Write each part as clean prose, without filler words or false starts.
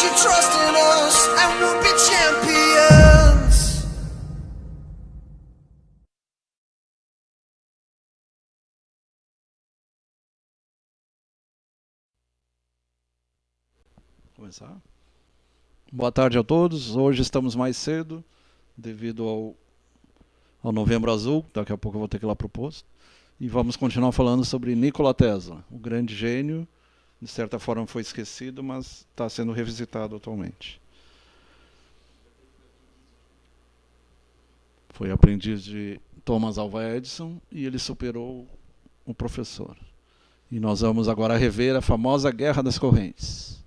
your trust in us and we'll be champions. Começar. Boa tarde a todos. Hoje estamos mais cedo, devido ao Novembro Azul. Daqui a pouco eu vou ter que ir lá para o posto. E vamos continuar falando sobre Nikola Tesla, o grande gênio. De certa forma foi esquecido, mas está sendo revisitado atualmente. Foi aprendiz de Thomas Alva Edison e ele superou o professor. E nós vamos agora rever a famosa Guerra das Correntes.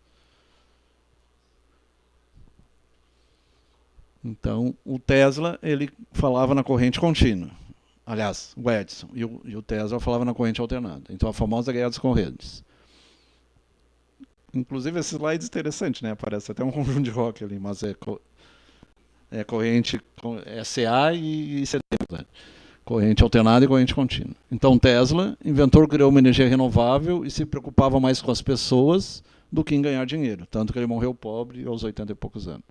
Então, o Tesla, ele falava na corrente contínua. Aliás, o Edison e o Tesla falava na corrente alternada. Então, a famosa Guerra das Correntes. Inclusive, esse slide é interessante, né? Aparece até um conjunto de rock ali, mas é corrente SA e CD, né? Corrente alternada e corrente contínua. Então, Tesla, inventor, criou uma energia renovável e se preocupava mais com as pessoas do que em ganhar dinheiro. Tanto que ele morreu pobre aos 80 e poucos anos.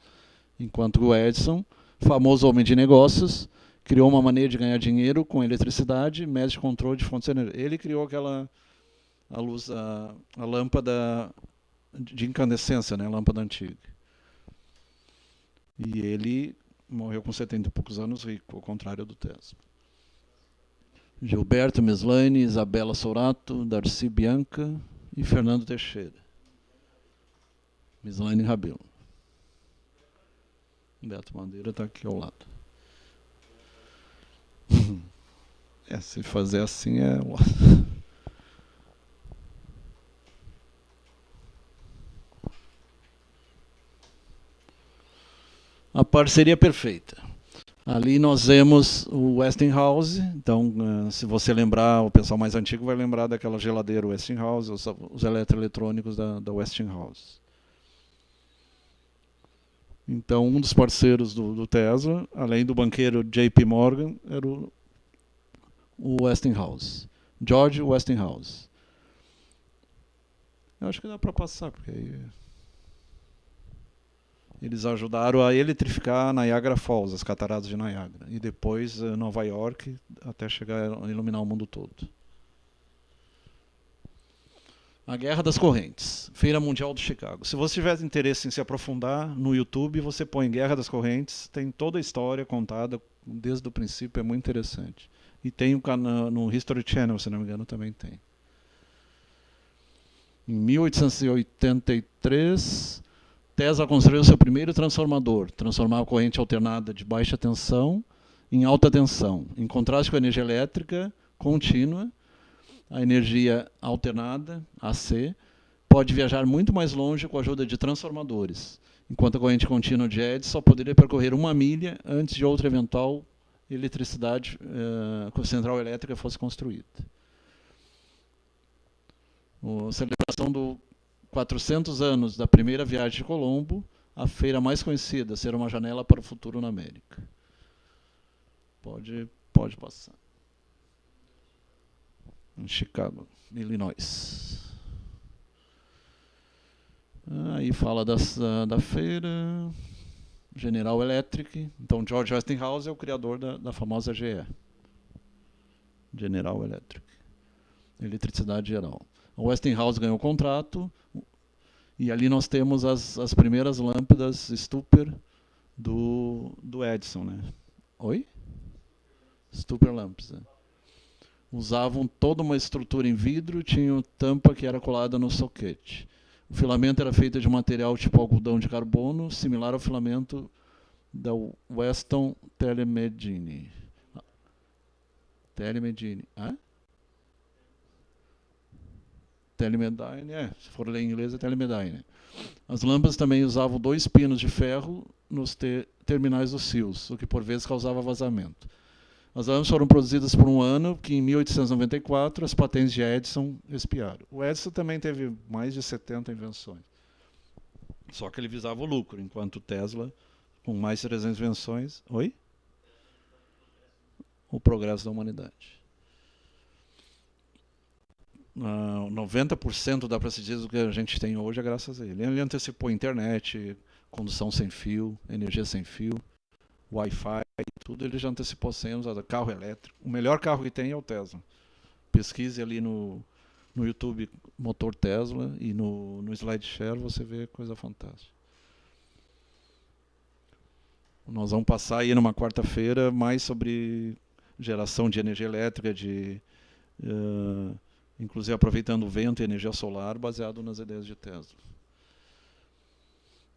Enquanto o Edison, famoso homem de negócios, criou uma maneira de ganhar dinheiro com eletricidade, método de controle de fontes de energia. Ele criou a lâmpada de incandescência, né, a lâmpada antiga. E ele morreu com 70 e poucos anos rico, ao contrário do Tesla. Gilberto Meslane, Isabela Sorato, Darcy Bianca e Fernando Teixeira. Meslane Rabelo. Beto Madeira está aqui ao lado. Se fazer assim é... A parceria perfeita. Ali nós vemos o Westinghouse. Então, se você lembrar, o pessoal mais antigo vai lembrar daquela geladeira Westinghouse, os eletroeletrônicos da Westinghouse. Então, um dos parceiros do Tesla, além do banqueiro J.P. Morgan, era o Westinghouse. George Westinghouse. Eu acho que dá para passar, porque aí... Eles ajudaram a eletrificar Niagara Falls, as cataratas de Niagara. E depois Nova York, até chegar a iluminar o mundo todo. A Guerra das Correntes, Feira Mundial de Chicago. Se você tiver interesse em se aprofundar, no YouTube você põe Guerra das Correntes, tem toda a história contada desde o princípio, é muito interessante. E tem no History Channel, se não me engano, também tem. Em 1883, Tesla construiu seu primeiro transformador, transformava a corrente alternada de baixa tensão em alta tensão, em contraste com a energia elétrica contínua. A energia alternada, AC, pode viajar muito mais longe com a ajuda de transformadores, enquanto a corrente contínua de Edison só poderia percorrer 1 milha antes de outra eventual eletricidade com central elétrica fosse construída. A celebração do 400 anos da primeira viagem de Colombo, a feira mais conhecida, ser uma janela para o futuro na América. Pode passar. Em Chicago, Illinois. Aí fala da feira. General Electric. Então, George Westinghouse é o criador da famosa GE. General Electric. Eletricidade geral. A Westinghouse ganhou o contrato. E ali nós temos as primeiras lâmpadas Stupper do Edison, né? Oi? Stupper lamps, né? Usavam toda uma estrutura em vidro, tinham tampa que era colada no soquete. O filamento era feito de material tipo algodão de carbono, similar ao filamento da Weston Telemedine. Telemedine. Telemedine, se for ler em inglês é Telemedine. As lâmpadas também usavam 2 pinos de ferro nos terminais dos fios, o que por vezes causava vazamento. As lâmpadas foram produzidas por um ano, que em 1894 as patentes de Edison expiraram. O Edison também teve mais de 70 invenções. Só que ele visava o lucro, enquanto o Tesla, com mais de 300 invenções... Oi? O progresso da humanidade. 90% dá para se dizer do que a gente tem hoje é graças a ele. Ele antecipou a internet, condução sem fio, energia sem fio, Wi-Fi, tudo ele já antecipou 100 anos, carro elétrico. O melhor carro que tem é o Tesla. Pesquise ali no YouTube motor Tesla e no SlideShare você vê coisa fantástica. Nós vamos passar aí numa quarta-feira mais sobre geração de energia elétrica, inclusive aproveitando o vento e energia solar, baseado nas ideias de Tesla.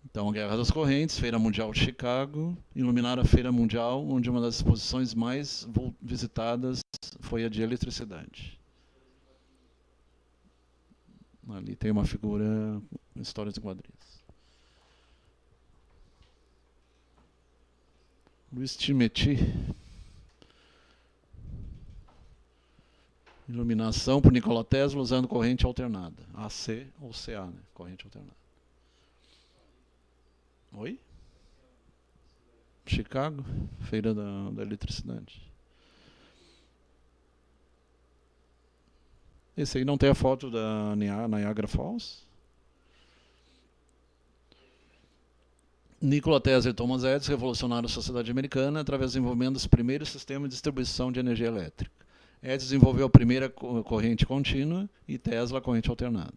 Então, Guerra das Correntes, Feira Mundial de Chicago, iluminaram a Feira Mundial, onde uma das exposições mais visitadas foi a de eletricidade. Ali tem uma figura, histórias em quadrinhos. Luiz Timeti. Iluminação por Nikola Tesla usando corrente alternada. AC ou CA, né? Corrente alternada. Oi? Chicago, Feira da Eletricidade. Esse aí não tem a foto da Niagara Falls? Nikola Tesla e Thomas Edison revolucionaram a sociedade americana através do desenvolvimento dos primeiros sistemas de distribuição de energia elétrica. Edison desenvolveu a primeira corrente contínua e Tesla a corrente alternada.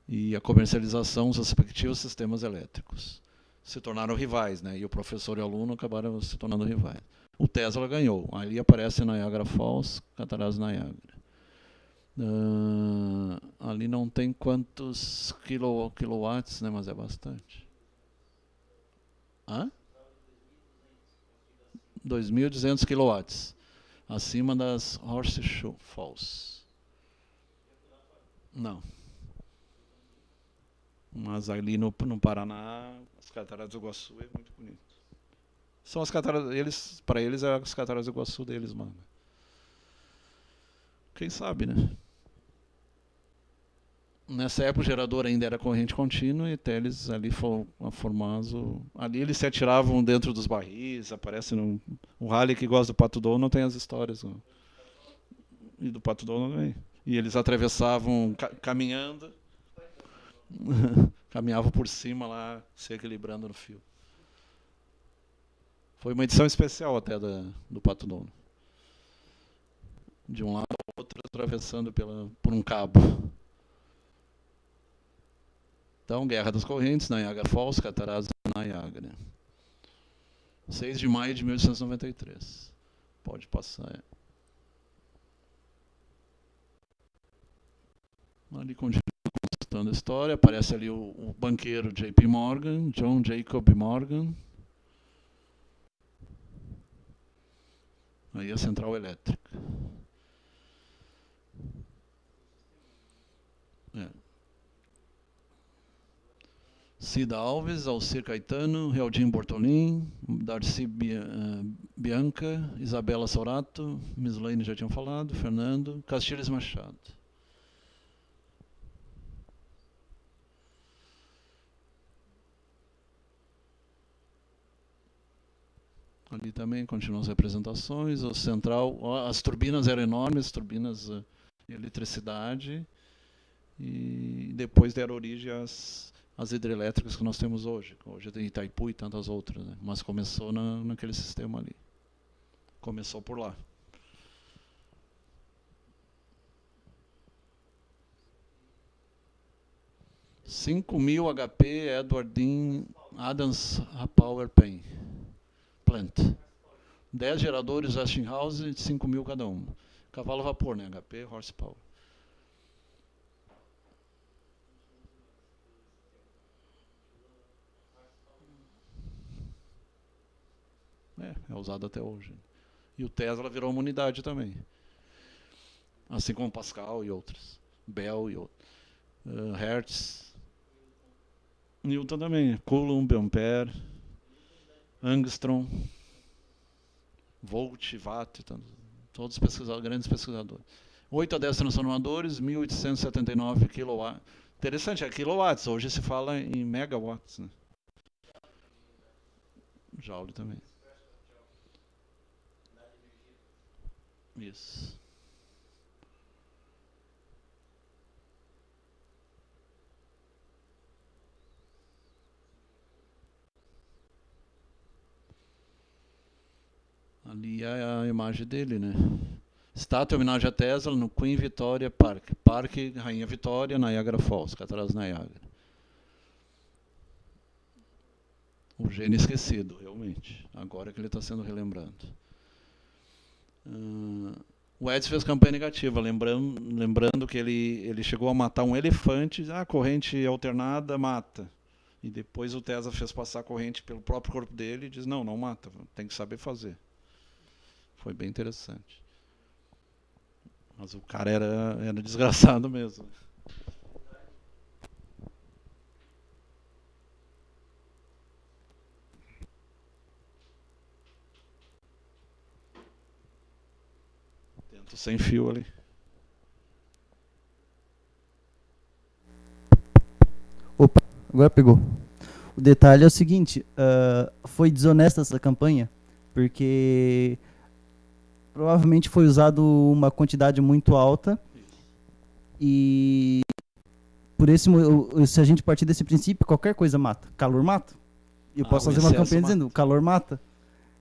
E a comercialização dos respectivos sistemas elétricos. Se tornaram rivais, né? E o professor e o aluno acabaram se tornando rivais. O Tesla ganhou. Ali aparece Niagara Falls, Cataratas do Niágara. Ali não tem quantos quilowatts, né? Mas é bastante. 2.200 quilowatts. Acima das Horseshoe Falls. Não. Mas ali no Paraná, as Cataratas do Iguaçu é muito bonito. São as cataratas, para eles é as Cataratas do Iguaçu deles, mano. Quem sabe, né? Nessa época o gerador ainda era corrente contínua e até eles ali formavam. Ali eles se atiravam dentro dos barris, aparece no. O Raleigh que gosta do Pato Donald tem as histórias. Né? E do Pato Donald também. E eles atravessavam caminhando. Caminhavam por cima lá, se equilibrando no fio. Foi uma edição especial até do Pato Donald. De um lado ao outro, atravessando por um cabo. Então, Guerra das Correntes, Niagara Falls, Cataratas do Niágara. 6 de maio de 1893. Pode passar. Ali continua contando a história. Aparece ali o banqueiro J.P. Morgan, John Jacob Morgan. Aí a central elétrica. Cida Alves, Alcir Caetano, Realdinho Bortolin, Darcy Bianca, Isabela Sorato, Mislaine já tinham falado, Fernando, Castilhos Machado. Ali também continuam as representações, o central, as turbinas eram enormes, turbinas de eletricidade, e depois deram origem às hidrelétricas que nós temos hoje. Hoje tem Itaipu e tantas outras, né? Mas começou naquele sistema ali. Começou por lá. « 5.000 HP Edward Dean Adams Power Plant. 10 geradores Westinghouse, 5.000 cada um. Cavalo a vapor, né? HP, horsepower. É usado até hoje. E o Tesla virou uma unidade também. Assim como Pascal e outros. Bell e outros. Hertz. Newton também. Coulomb, Ampere. Angstrom. Volt, Watt. Todos grandes pesquisadores. 8 a 10 transformadores, 1.879 kW. Interessante, é quilowatts. Hoje se fala em megawatts. Né? Joule também. Isso. Ali é a imagem dele, né? Estátua em homenagem a Tesla no Queen Victoria Park. Parque Rainha Vitória, Niagara Falls, Cataratas Niagara. O gênio esquecido, realmente. Agora que ele está sendo relembrado. O Edison fez campanha negativa, lembrando que ele chegou a matar um elefante. Corrente alternada mata. E depois o Tesla fez passar a corrente pelo próprio corpo dele e diz, não mata, tem que saber fazer. Foi bem interessante. Mas o cara era desgraçado mesmo. Tento sem fio ali. Opa, agora pegou. O detalhe é o seguinte, foi desonesta essa campanha, porque provavelmente foi usado uma quantidade muito alta e por se a gente partir desse princípio, qualquer coisa mata. Calor mata. Eu posso fazer uma campanha dizendo, calor mata.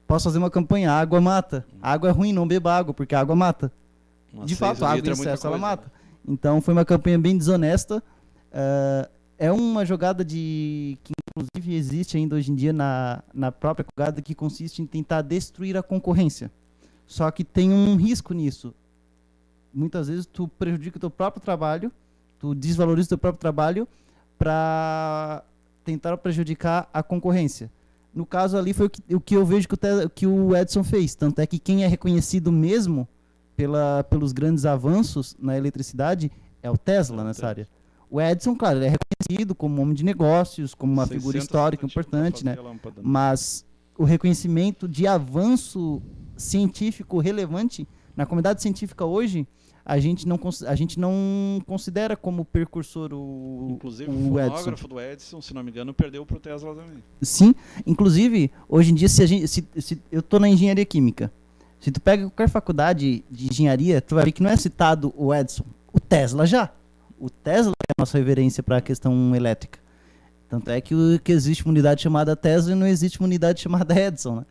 Posso fazer uma campanha, água mata. Água é ruim, não beba água, porque a água mata. De fato, a água em excesso ela mata. Então foi uma campanha bem desonesta. É uma jogada que inclusive existe ainda hoje em dia na própria jogada, que consiste em tentar destruir a concorrência. Só que tem um risco nisso. Muitas vezes tu prejudica o teu próprio trabalho, tu desvaloriza o teu próprio trabalho para tentar prejudicar a concorrência. No caso ali foi o que eu vejo que o Edison fez. Tanto é que quem é reconhecido mesmo pelos grandes avanços na eletricidade é o Tesla nessa área. O Edison, claro, ele é reconhecido como um homem de negócios, como uma figura histórica importante, né? Mas o reconhecimento de avanço científico relevante na comunidade científica hoje, a gente não considera como precursor inclusive o fonógrafo do Edison, se não me engano, perdeu para o Tesla também. Sim, inclusive, hoje em dia, se eu estou na engenharia química, se tu pega qualquer faculdade de engenharia, tu vai ver que não é citado o Edison, o Tesla já. O Tesla é a nossa referência para a questão elétrica. Tanto é que existe uma unidade chamada Tesla e não existe uma unidade chamada Edison, né?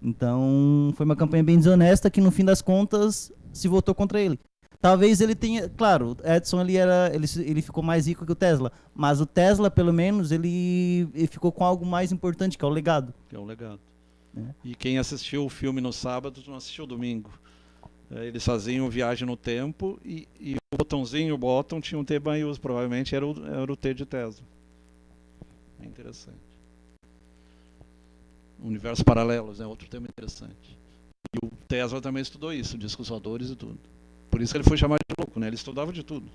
Então, foi uma campanha bem desonesta que, no fim das contas, se votou contra ele. Talvez ele tenha... Claro, o Edison ele ficou mais rico que o Tesla, mas o Tesla, pelo menos, ele ficou com algo mais importante, que é o legado. Que é o legado. E quem assistiu o filme no sábado não assistiu domingo. Eles faziam viagem no tempo e o botãozinho, o bottom, tinha um T maiúsculo, provavelmente era o T de Tesla. É interessante. Universos paralelos, outro tema interessante. E o Tesla também estudou isso, discos voadores e tudo. Por isso que ele foi chamado de louco, né? Ele estudava de tudo.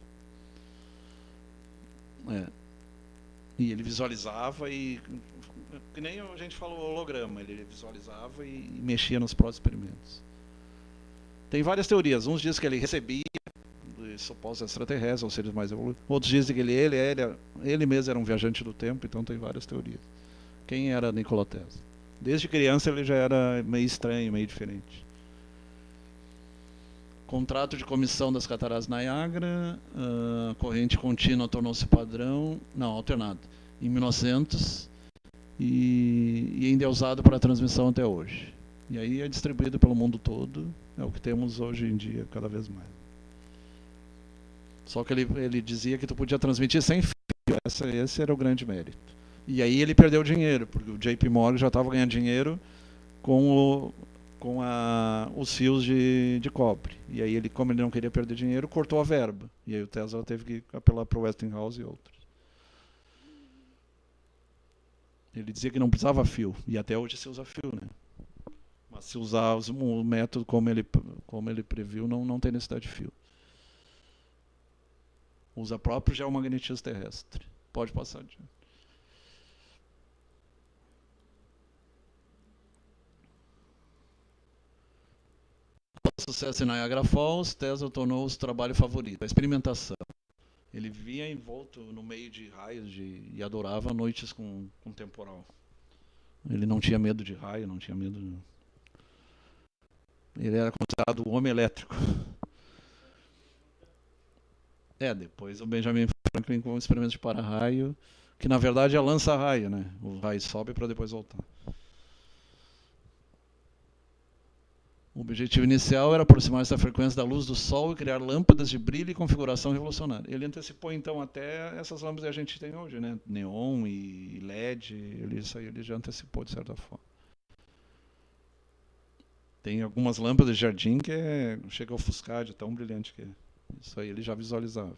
E ele visualizava e... Que nem a gente falou holograma, ele visualizava e mexia nos próprios experimentos. Tem várias teorias. Uns dizem que ele recebia de supostos extraterrestres ou seres mais evoluídos. Outros dizem que ele mesmo era um viajante do tempo, então tem várias teorias. Quem era Nikola Tesla? Desde criança ele já era meio estranho, meio diferente. Contrato de comissão das Cataratas Niagara, corrente contínua tornou-se padrão, não, alternado, em 1900 e ainda é usado para transmissão até hoje. E aí é distribuído pelo mundo todo, é o que temos hoje em dia, cada vez mais. Só que ele dizia que tu podia transmitir sem fio, esse era o grande mérito. E aí ele perdeu dinheiro, porque o JP Morgan já estava ganhando dinheiro com os fios de cobre. E aí como ele não queria perder dinheiro, cortou a verba. E aí o Tesla teve que apelar para o Westinghouse e outros. Ele dizia que não precisava fio, e até hoje se usa fio, né? Mas se usar o método como ele previu, não tem necessidade de fio. Usa próprio geomagnetismo terrestre. Pode passar adiante. Após o sucesso em Niagara Falls, Tesla tornou o trabalho favorito, a experimentação. Ele via envolto no meio de raios e adorava noites com temporal. Ele não tinha medo de raio, não tinha medo de... Ele era considerado o homem elétrico. Depois o Benjamin Franklin com experimentos de para-raio, que na verdade é lança-raio, né? O raio sobe para depois voltar. O objetivo inicial era aproximar-se da frequência da luz do Sol e criar lâmpadas de brilho e configuração revolucionária. Ele antecipou, então, até essas lâmpadas que a gente tem hoje, né? Neon e LED, isso aí ele já antecipou, de certa forma. Tem algumas lâmpadas de jardim que chega a ofuscar de tão brilhante que é. Isso aí ele já visualizava.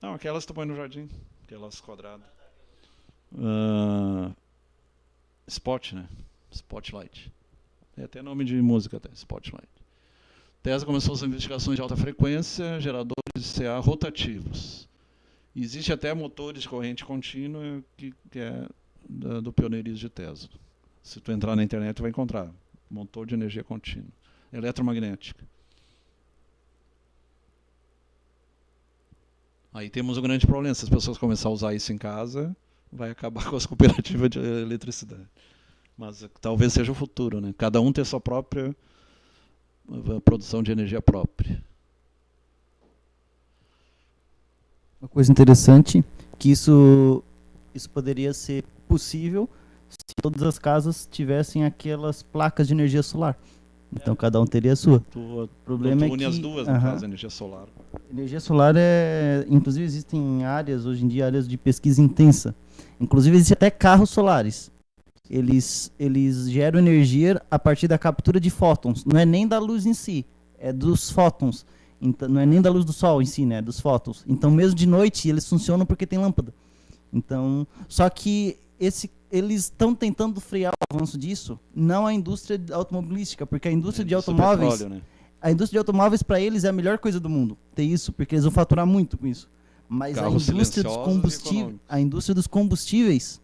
Não, aquelas que tu põe no jardim, aquelas quadradas. Spot, né? Spotlight. Tem até nome de música, até, Spotlight. Tesla começou suas investigações de alta frequência, geradores de CA rotativos. Existe até motores de corrente contínua que é do pioneirismo de Tesla. Se tu entrar na internet, tu vai encontrar motor de energia contínua, eletromagnética. Aí temos um grande problema, se as pessoas começarem a usar isso em casa, vai acabar com as cooperativas de eletricidade. Mas talvez seja o futuro, né? Cada um ter sua própria produção de energia própria. Uma coisa interessante, que isso poderia ser possível se todas as casas tivessem aquelas placas de energia solar. Então cada um teria a sua. O problema é que as duas, no caso, energia solar. Energia solar inclusive existem áreas, hoje em dia, áreas de pesquisa intensa. Inclusive existem até carros solares. Eles geram energia a partir da captura de fótons. Não é nem da luz em si, é dos fótons. Então, não é nem da luz do sol em si, né? É dos fótons. Então, mesmo de noite, eles funcionam porque tem lâmpada. Então, só que eles estão tentando frear o avanço disso, não a indústria automobilística, porque a indústria de automóveis, petróleo, né? A indústria de automóveis para eles é a melhor coisa do mundo. Ter isso, porque eles vão faturar muito com isso. Mas a indústria dos combustíveis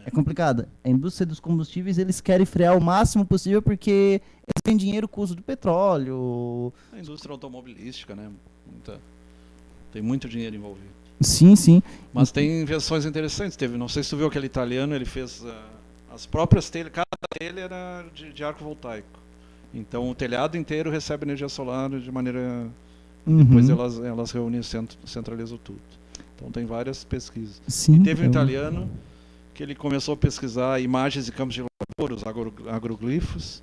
é complicada. A indústria dos combustíveis, eles querem frear o máximo possível porque eles têm dinheiro com o uso do petróleo. A indústria automobilística, né? Tem muito dinheiro envolvido. Sim, sim. Mas tem invenções interessantes. Não sei se tu viu aquele italiano, ele fez as próprias telhas, cada telha era de arco voltaico. Então o telhado inteiro recebe energia solar de maneira... Depois elas reúnem e centralizam tudo. Então tem várias pesquisas. Sim, e teve um italiano que ele começou a pesquisar imagens de campos de lavoura, os agroglifos,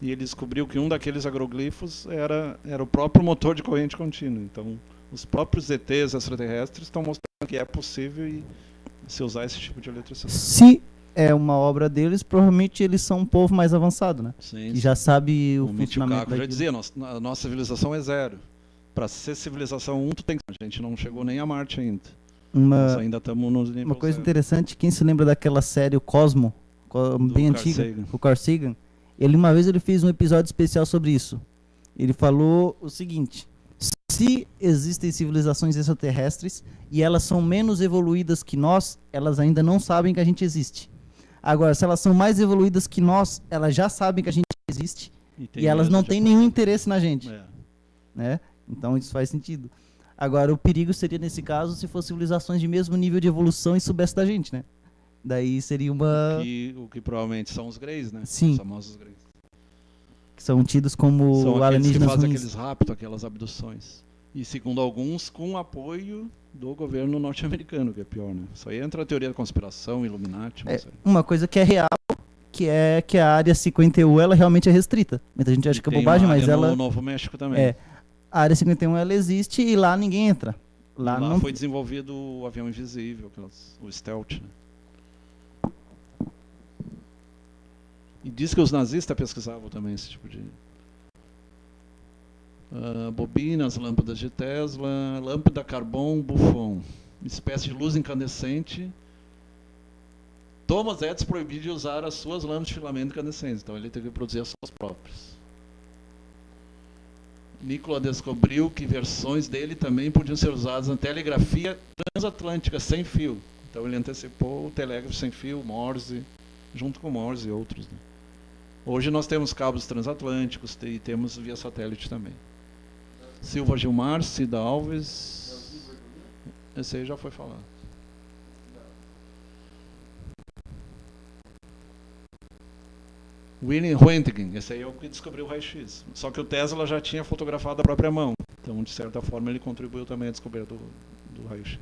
e ele descobriu que um daqueles agroglifos era o próprio motor de corrente contínua. Então, os próprios ETs extraterrestres estão mostrando que é possível se usar esse tipo de eletricidade. Se é uma obra deles, provavelmente eles são um povo mais avançado, né? Sim, que já sabe o funcionamento. funcionamento daquilo. Já dizia, a nossa civilização é 0. Para ser civilização 1, a gente não chegou nem a Marte ainda. Nós ainda estamos nos níveis. Uma coisa interessante, quem se lembra daquela série, o Cosmo, bem antiga, o Carl Sagan, uma vez ele fez um episódio especial sobre isso. Ele falou o seguinte: se existem civilizações extraterrestres e elas são menos evoluídas que nós, elas ainda não sabem que a gente existe. Agora, se elas são mais evoluídas que nós, elas já sabem que a gente existe e elas não têm nenhum interesse na gente. Né? Então isso faz sentido. Agora, o perigo seria, nesse caso, se fossem civilizações de mesmo nível de evolução e soubesse da gente, né? Daí seria uma... O que provavelmente são os Greys, né? Sim. Os famosos Greys. Que são tidos como são alienígenas que fazem ruins. Aqueles raptos, aquelas abduções. E, segundo alguns, com apoio do governo norte-americano, que é pior, né? Isso aí entra a teoria da conspiração, Illuminati... uma coisa que é real, que a área 51, ela realmente é restrita. Muita gente acha que é bobagem, mas ela... no Novo México também. A área 51 ela existe e lá ninguém entra. Lá não... foi desenvolvido o avião invisível, o stealth. Né? E diz que os nazistas pesquisavam também esse tipo de... bobinas, lâmpadas de Tesla, lâmpada Carbon Buffon, espécie de luz incandescente. Thomas Edison proibiu de usar as suas lâmpadas de filamento incandescentes, então ele teve que produzir as suas próprias. Nikola descobriu que versões dele também podiam ser usadas na telegrafia transatlântica sem fio. Então ele antecipou o telégrafo sem fio, Morse, junto com Morse e outros. Né? Hoje nós temos cabos transatlânticos e temos via satélite também. Silva Gilmar, Cida Alves, esse aí já foi falado. William Röntgen, esse aí é o que descobriu o raio-x. Só que o Tesla já tinha fotografado a própria mão. Então, de certa forma, ele contribuiu também à descoberta do raio-x.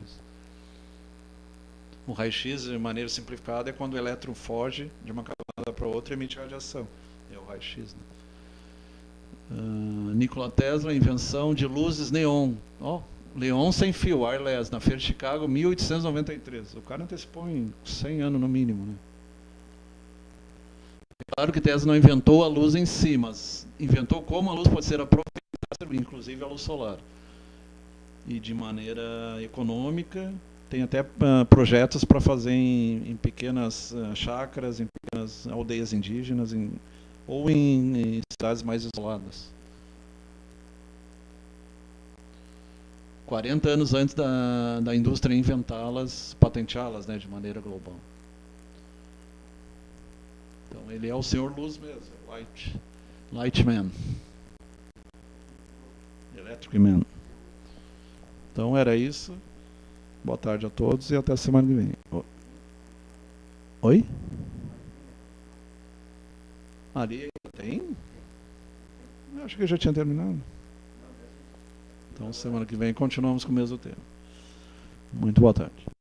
O raio-x, de maneira simplificada, é quando o elétron foge de uma camada para outra e emite radiação. É o raio-x, né? Nikola Tesla, invenção de luzes neon. Neon sem fio, wireless, na Feira de Chicago, 1893. O cara antecipou em 100 anos no mínimo, né? É claro que Tesla não inventou a luz em si, mas inventou como a luz pode ser aproveitada, inclusive a luz solar. E de maneira econômica, tem até projetos para fazer em pequenas chácaras, em pequenas aldeias indígenas, ou em cidades mais isoladas. 40 anos antes da indústria inventá-las, patenteá-las, né, de maneira global. Então ele é o senhor luz mesmo, Lightman. Electric Man. Então era isso. Boa tarde a todos e até a semana que vem. Oi? Ali tem? Eu acho que eu já tinha terminado. Então semana que vem continuamos com o mesmo tema. Muito boa tarde.